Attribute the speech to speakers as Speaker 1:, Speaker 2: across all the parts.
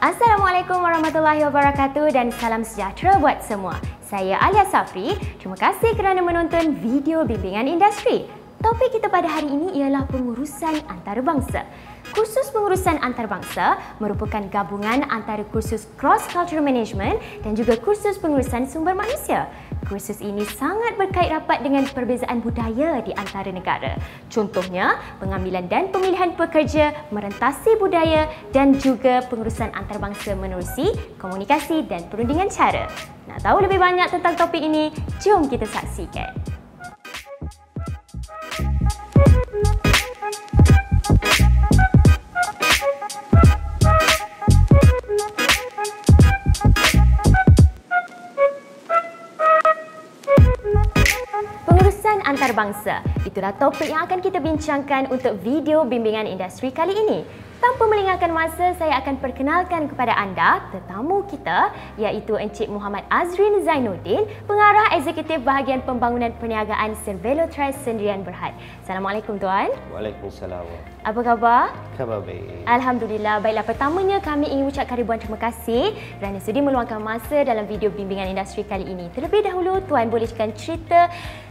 Speaker 1: Assalamualaikum warahmatullahi wabarakatuh dan salam sejahtera buat semua. Saya Alia Safri. Terima kasih kerana menonton video bimbingan industri. Topik kita pada hari ini ialah pengurusan antarabangsa. Kursus pengurusan antarabangsa merupakan gabungan antara kursus Cross Cultural Management dan juga kursus pengurusan sumber manusia. Kursus ini sangat berkait rapat dengan perbezaan budaya di antara negara. Contohnya, pengambilan dan pemilihan pekerja, merentasi budaya dan juga pengurusan antarabangsa menerusi komunikasi dan perundingan cara. Nak tahu lebih banyak tentang topik ini? Jom kita saksikan. Antarabangsa. Itulah topik yang akan kita bincangkan untuk video bimbingan industri kali ini. Tanpa melengahkan masa, saya akan perkenalkan kepada anda tetamu kita iaitu Encik Muhammad Azrin Zainuddin, Pengarah Eksekutif Bahagian Pembangunan Perniagaan Cervelo Trust Sendirian Berhad. Assalamualaikum Tuan.
Speaker 2: Waalaikumsalam.
Speaker 1: Apa khabar?
Speaker 2: Khabar baik.
Speaker 1: Alhamdulillah. Baiklah, pertamanya kami ingin ucapkan ribuan terima kasih kerana sudi meluangkan masa dalam video bimbingan industri kali ini. Terlebih dahulu, Tuan bolehkan cerita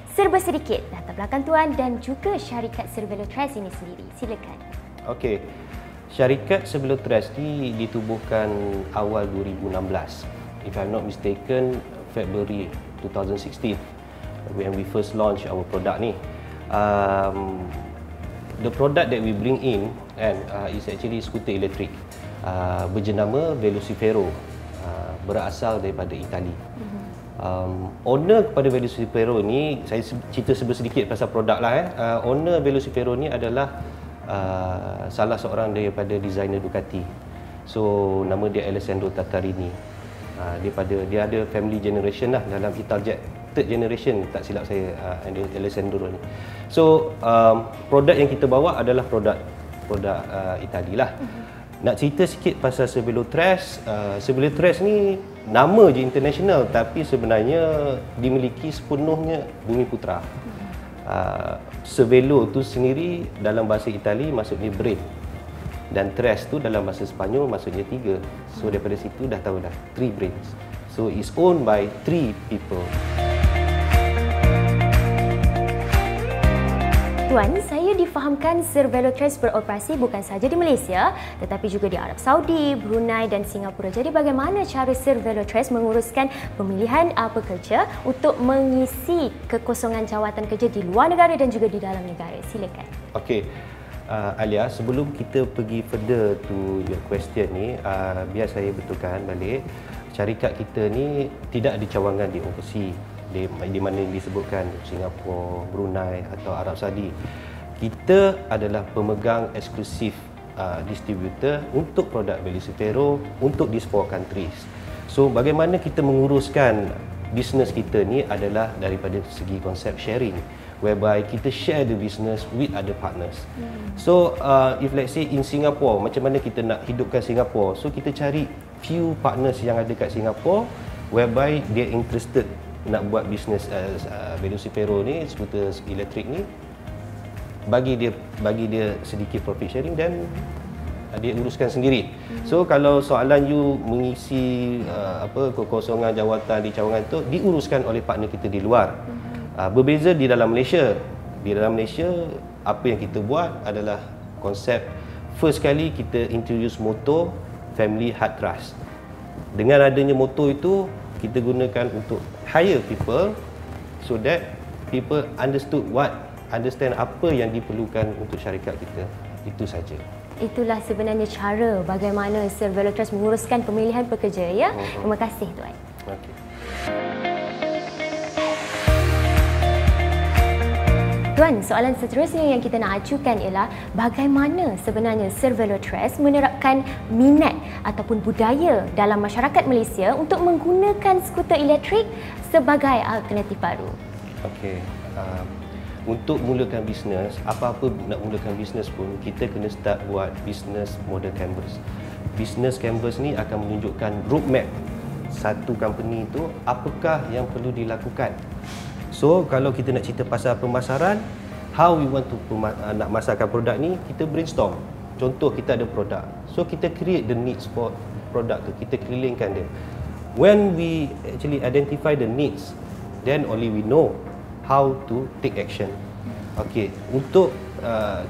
Speaker 1: serba sedikit latar belakang Tuan dan juga syarikat Cervelo Trust ini sendiri. Silakan.
Speaker 2: Okey. Syarikat Cervelo Trust ni ditubuhkan awal 2016. If I'm not mistaken, February 2016 when we first launch our product ni. The product that we bring in is actually scooter elektrik berjenama Velocifero, berasal daripada Itali. Owner kepada Velocifero ni, saya cerita sedikit pasal produk lah. Owner Velocifero ni adalah salah seorang daripada designer Ducati. So nama dia Alessandro Tartarini. Dia ada family generation lah dalam Italjet, third generation tak silap saya, Alessandro ni. So produk yang kita bawa adalah produk Itali lah. Nak cerita sikit pasal Cervelo Trust. Cervelo Trust ni nama je international tapi sebenarnya dimiliki sepenuhnya Bumi Putra. Cervelo tu sendiri dalam bahasa Itali maksudnya brain, dan Trust tu dalam bahasa Sepanyol maksudnya 3. So daripada situ dah tahu dah 3 brains. So it's owned by 3 people.
Speaker 1: Tuan, saya difahamkan Cervelo Trust beroperasi bukan sahaja di Malaysia tetapi juga di Arab Saudi, Brunei dan Singapura. Jadi bagaimana cara Cervelo Trust menguruskan pemilihan pekerja untuk mengisi kekosongan jawatan kerja di luar negara dan juga di dalam negara? Silakan.
Speaker 2: Okey. Alia, sebelum kita pergi further to your question ni, biar saya betulkan balik. Syarikat kita ni tidak ada cawangan di overseas. Di mana disebutkan Singapura, Brunei atau Arab Saudi. Kita adalah pemegang eksklusif distributor untuk produk Velocifero untuk these 4 countries. So bagaimana kita menguruskan bisnes kita ni adalah daripada segi konsep sharing, whereby kita share the business with other partners. So if let's say in Singapore, macam mana kita nak hidupkan Singapore, so kita cari few partners yang ada kat Singapore whereby dia interested nak buat bisnes Velocifero ni, skuter elektrik ni, bagi dia sedikit profit sharing dan dia uruskan sendiri. So kalau soalan you mengisi kekosongan jawatan di cawangan tu diuruskan oleh partner kita di luar. Berbeza di dalam Malaysia. Di dalam Malaysia apa yang kita buat adalah konsep first kali kita introduce moto family heart trust. Dengan adanya moto itu kita gunakan untuk hire people so that people understand apa yang diperlukan untuk syarikat kita. Itu saja.
Speaker 1: Itulah sebenarnya cara bagaimana Cervelo Trust menguruskan pemilihan pekerja, ya. Terima kasih Tuan.
Speaker 2: Okay.
Speaker 1: Tuan, soalan seterusnya yang kita nak acukan ialah bagaimana sebenarnya Cervelo Trust menerapkan minat ataupun budaya dalam masyarakat Malaysia untuk menggunakan skuter elektrik sebagai alternatif baru.
Speaker 2: Okey. Untuk mulakan bisnes, apa-apa nak mulakan bisnes pun kita kena start buat bisnes model canvas. Bisnes canvas ni akan menunjukkan roadmap satu company itu apakah yang perlu dilakukan. So kalau kita nak cerita pasal pemasaran, how we want to masarkan produk ni, kita brainstorm. Contoh kita ada produk, so kita create the needs for produk tu, kita kelilingkan dia. When we actually identify the needs, then only we know how to take action. Okey, untuk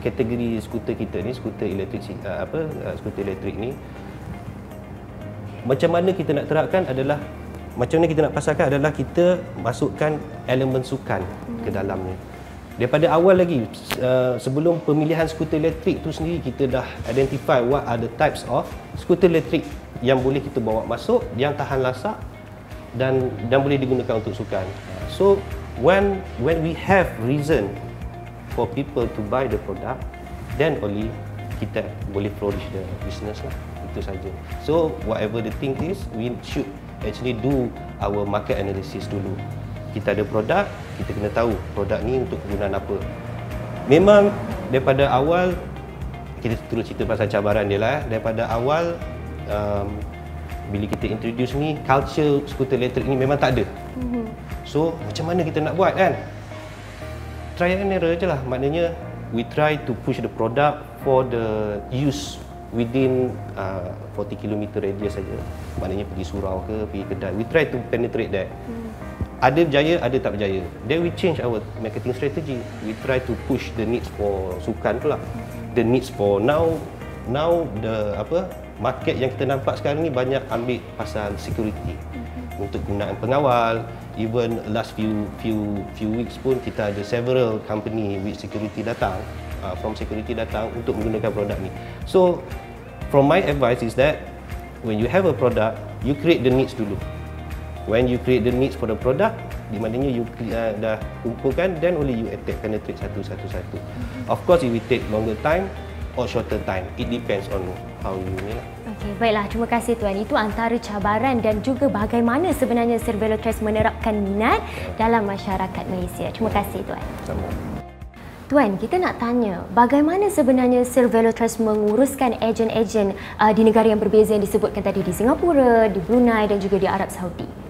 Speaker 2: kategori skuter kita ni, skuter elektrik skuter elektrik ni, macam mana kita nak terapkan adalah, macam mana kita nak pasarkan adalah kita masukkan elemen sukan ke dalamnya. Daripada awal lagi, sebelum pemilihan skuter elektrik tu sendiri, kita dah identify what are the types of skuter elektrik yang boleh kita bawa masuk, yang tahan lasak dan boleh digunakan untuk sukan. So when we have reason for people to buy the product, then only kita boleh flourish the business lah. Itu saja. So whatever the thing is, we should actually do our market analysis dulu. Kita ada produk, kita kena tahu produk ni untuk kegunaan apa. Memang daripada awal, kita terus cerita pasal cabaran dia lah. Daripada awal, bila kita introduce ni, culture skuter elektrik ni memang tak ada. So macam mana kita nak buat kan? Try and error je lah. Maknanya we try to push the product for the use within 40 km radius saja. Maknanya pergi surau ke, pergi kedai. We try to penetrate that. Ada berjaya, ada tak berjaya. Then we change our marketing strategy. We try to push the needs for sukan pula. The needs for now the market yang kita nampak sekarang ni banyak ambil pasal security. Untuk gunaan pengawal. Even last few weeks pun kita ada several company with security datang, from security datang untuk menggunakan produk ni. So from my advice is that when you have a product, you create the needs dulu. When you create the needs for the product, di mananya you dah kumpulkan, then only you attack, penetrate satu. Of course it will take longer time or shorter time. It depends on how you ni lah.
Speaker 1: Okey, baiklah. Terima kasih Tuan. Itu antara cabaran dan juga bagaimana sebenarnya Servelotrans menerapkan minat dalam masyarakat Malaysia. Terima kasih Tuan.
Speaker 2: Sama.
Speaker 1: Tuan, kita nak tanya, bagaimana sebenarnya Servelotrans menguruskan ejen-ejen di negara yang berbeza yang disebutkan tadi, di Singapura, di Brunei dan juga di Arab Saudi?